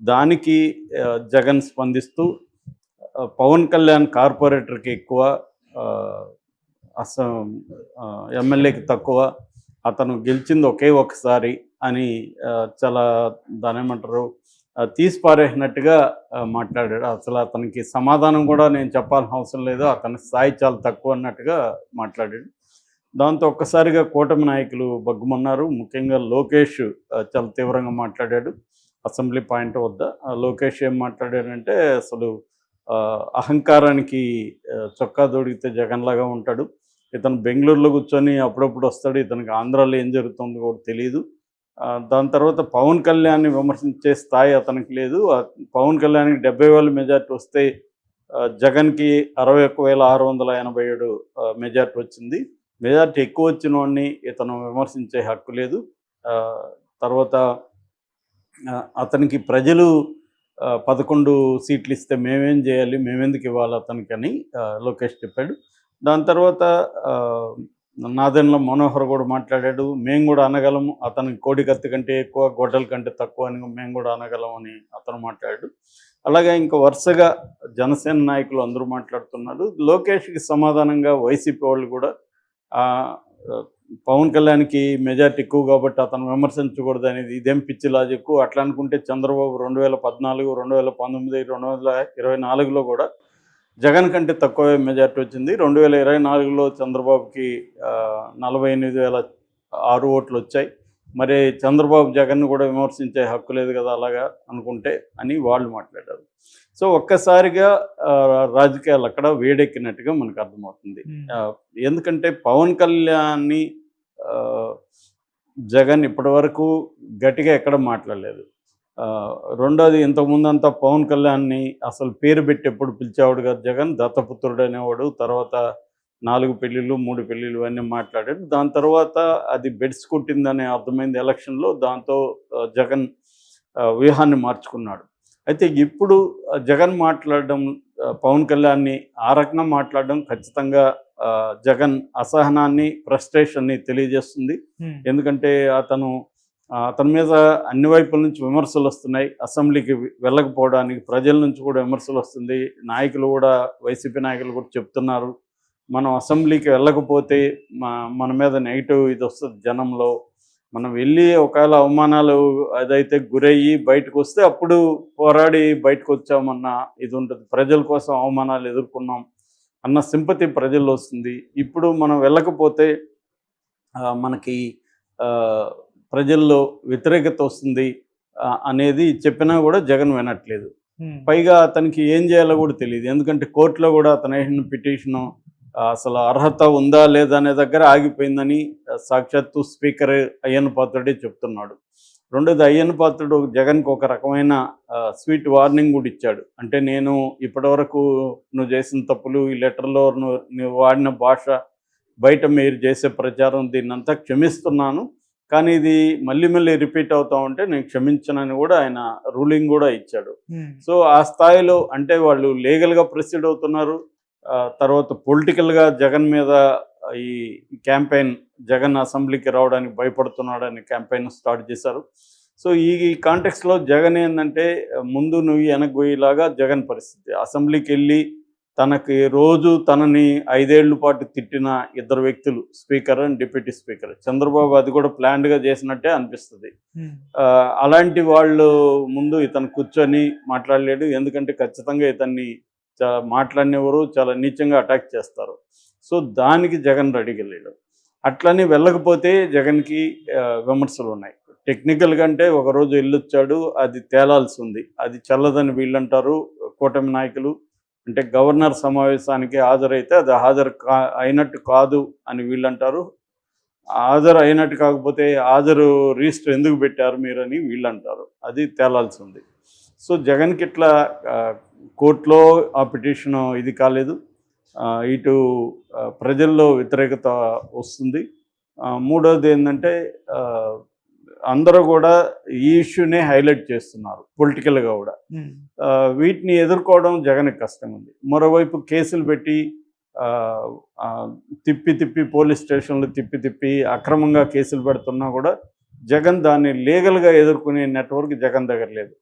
దానికి జగన్ స్పందిస్తూ పవన్ కళ్యాణ్ కార్పొరేటర్‌కి ఎక్కువ, ఆహ్, అస ఎమ్మెల్యేకి తక్కువ. అతను గెలిచింది ఒకే ఒక్కసారి అని చాలా దాన్నేమంటారు, తీసి పారేసినట్టుగా మాట్లాడాడు. అసలు అతనికి సమాధానం కూడా నేను చెప్పాల్సిన అవసరం లేదు. అతని స్థాయి చాలా తక్కువ అన్నట్టుగా మాట్లాడాడు. దాంతో ఒక్కసారిగా కూటమి నాయకులు బగ్గుమన్నారు. ముఖ్యంగా లోకేష్ చాలా తీవ్రంగా మాట్లాడాడు అసెంబ్లీ పాయింట్ వద్ద. లోకేష్ ఏం మాట్లాడాడంటే, అసలు అహంకారానికి చొక్కా తొడిగితే జగన్‌లాగా ఉంటాడు. ఇతను బెంగుళూరులో కూర్చొని అప్పుడప్పుడు వస్తాడు. ఇతనికి ఆంధ్రాలో ఏం జరుగుతుందో కూడా తెలీదు. దాని తర్వాత పవన్ కళ్యాణ్‌ని విమర్శించే స్థాయి అతనికి లేదు. పవన్ కళ్యాణ్‌కి 70,000 మెజార్టీ వస్తే జగన్‌కి 61,687 మెజార్టీ వచ్చింది. మెజార్టీ ఎక్కువ వచ్చిన వాడిని ఇతను విమర్శించే హక్కు లేదు. తర్వాత అతనికి ప్రజలు 11 సీట్లు ఇస్తే మేమేం చేయాలి, మేమెందుకు ఇవ్వాలి అతనికని లోకేష్ చెప్పాడు. దాని తర్వాత నాదెండ్ల మనోహర్ కూడా మాట్లాడాడు. మేము కూడా అనగలము, అతనికి కోడి కత్తి కంటే ఎక్కువ, గొడ్డల కంటే తక్కువ అని మేము కూడా అనగలం అని అతను మాట్లాడాడు. అలాగే ఇంకా వరుసగా జనసేన నాయకులు అందరూ మాట్లాడుతున్నారు. లోకేష్కి సమాధానంగా వైసీపీ వాళ్ళు కూడా పవన్ కళ్యాణ్‌కి మెజార్టీ ఎక్కువ కాబట్టి అతను విమర్శించకూడదు అనేది ఇదేం పిచ్చి లాజిక్కు. అట్లా అనుకుంటే చంద్రబాబు 2014, 2019, 2024లో కూడా జగన్ కంటే తక్కువే మెజార్టీ వచ్చింది. 2024లో చంద్రబాబుకి 48,006 ఓట్లు వచ్చాయి. మరి చంద్రబాబు జగన్‌ని కూడా విమర్శించే హక్కు లేదు కదా అలాగా అనుకుంటే అని వాళ్ళు మాట్లాడారు. సో ఒక్కసారిగా రాజకీయాలు అక్కడ వేడెక్కినట్టుగా మనకు అర్థమవుతుంది. ఎందుకంటే పవన్ కళ్యాణ్‌ని జగన్ ఇప్పటివరకు గట్టిగా ఎక్కడ మాట్లాడలేదు. రెండోది, ఇంతకుముందంతా పవన్ కళ్యాణ్‌ని అసలు పేరు పెట్టి ఎప్పుడు పిలిచేవాడు కాదు జగన్. దత్తపుత్రుడు అనేవాడు. తర్వాత 4 పెళ్ళిళ్ళు, 3 పెళ్ళిళ్ళు ఇవన్నీ మాట్లాడాడు. దాని తర్వాత అది బెడిసి కొట్టిందనే అర్థమైంది ఎలక్షన్‌లో. దాంతో జగన్ వ్యూహాన్ని మార్చుకున్నాడు. అయితే ఇప్పుడు జగన్ మాట్లాడడం, పవన్ కళ్యాణ్‌ని ఆ రకంగా మాట్లాడడం ఖచ్చితంగా జగన్ అసహనాన్ని, ఫ్రస్ట్రేషన్ని తెలియజేస్తుంది. ఎందుకంటే అతని మీద అన్ని వైపుల నుంచి విమర్శలు వస్తున్నాయి. అసెంబ్లీకి వెళ్ళకపోవడానికి ప్రజల నుంచి కూడా విమర్శలు వస్తుంది. నాయకులు కూడా, వైసీపీ నాయకులు కూడా చెప్తున్నారు, మనం అసెంబ్లీకి వెళ్ళకపోతే మన మీద నెగిటివ్ ఇది వస్తుంది జనంలో. మనం వెళ్ళి ఒకవేళ అవమానాలు అదైతే గురయ్యి బయటకు వస్తే అప్పుడు పోరాడి బయటకు వచ్చామన్న ఇది ఉంటుంది. ప్రజల కోసం అవమానాలు ఎదుర్కొన్నాం అన్న సింపతి ప్రజల్లో వస్తుంది. ఇప్పుడు మనం వెళ్ళకపోతే మనకి ప్రజల్లో వ్యతిరేకత వస్తుంది అనేది చెప్పినా కూడా జగన్ వినట్లేదు. పైగా అతనికి ఏం చేయాలో కూడా తెలియదు. ఎందుకంటే కోర్టులో కూడా అతను వేసిన పిటిషను అసలు అర్హత ఉందా లేదా అనే దగ్గర ఆగిపోయిందని సాక్షాత్తు స్పీకర్ అయ్యన్న పాత్రుడే చెప్తున్నాడు. రెండోది, అయ్యన్న పాత్రుడు జగన్కి ఒక రకమైన స్వీట్ వార్నింగ్ కూడా ఇచ్చాడు. అంటే నేను ఇప్పటివరకు నువ్వు చేసిన తప్పులు, ఈ లెటర్లో నువ్వు వాడిన భాష, బయట మీరు చేసే ప్రచారం, దీన్నంతా క్షమిస్తున్నాను, కానీ ఇది మళ్ళీ మళ్ళీ రిపీట్ అవుతా ఉంటే నేను క్షమించనని కూడా ఆయన రూలింగ్ కూడా ఇచ్చాడు. సో ఆ స్థాయిలో అంటే వాళ్ళు లీగల్గా ప్రొసీడ్ అవుతున్నారు. తర్వాత పొలిటికల్గా జగన్ మీద ఈ క్యాంపెయిన్, జగన్ అసెంబ్లీకి రావడానికి భయపడుతున్నాడని క్యాంపెయిన్ స్టార్ట్ చేశారు. సో ఈ కాంటెక్స్లో జగన్ ఏంటంటే, ముందు నువ్వు వెనక్కి జగన్ పరిస్థితి. అసెంబ్లీకి వెళ్ళి తనకి రోజు తనని 5 ఏళ్ల పాటు తిట్టిన 2 వ్యక్తులు, speaker and deputy speaker. Chandrababu అది కూడా ప్లాన్డ్గా చేసినట్టే అనిపిస్తుంది. అలాంటి వాళ్ళు ముందు ఇతను కూర్చొని మాట్లాడలేడు. ఎందుకంటే ఖచ్చితంగా ఇతన్ని మాట్లాడినెవరు చాలా నీచంగా అటాక్ చేస్తారు. సో దానికి జగన్ రెడీగా లేడు. అట్లని వెళ్ళకపోతే జగన్కి విమర్శలు ఉన్నాయి. టెక్నికల్గా అంటే ఒకరోజు వెళ్ళొచ్చాడు, అది తేలాల్సి ఉంది. అది చల్లదని వీళ్ళంటారు కూటమి నాయకులు. అంటే గవర్నర్ సమావేశానికి హాజరైతే అది అయినట్టు కాదు అని వీళ్ళంటారు. హాజరు అయినట్టు కాకపోతే హాజరు రిజిస్టర్ ఎందుకు పెట్టారు మీరని వీళ్ళంటారు. అది తేలాల్సి ఉంది. సో జగన్కి ఇట్లా కోర్టులో ఆ పిటిషన్ ఇది కాలేదు. ఇటు ప్రజల్లో వ్యతిరేకత వస్తుంది. మూడవది ఏంటంటే, అందరూ కూడా ఈ ఇష్యూనే హైలైట్ చేస్తున్నారు పొలిటికల్గా కూడా. వీటిని ఎదుర్కోవడం జగన్కి కష్టంగా ఉంది. మరోవైపు కేసులు పెట్టి తిప్పి పోలీస్ స్టేషన్లు తిప్పి అక్రమంగా కేసులు పెడుతున్నా కూడా జగన్ దాన్ని లీగల్గా ఎదుర్కొనే నెట్వర్క్ జగన్ దగ్గర లేదు.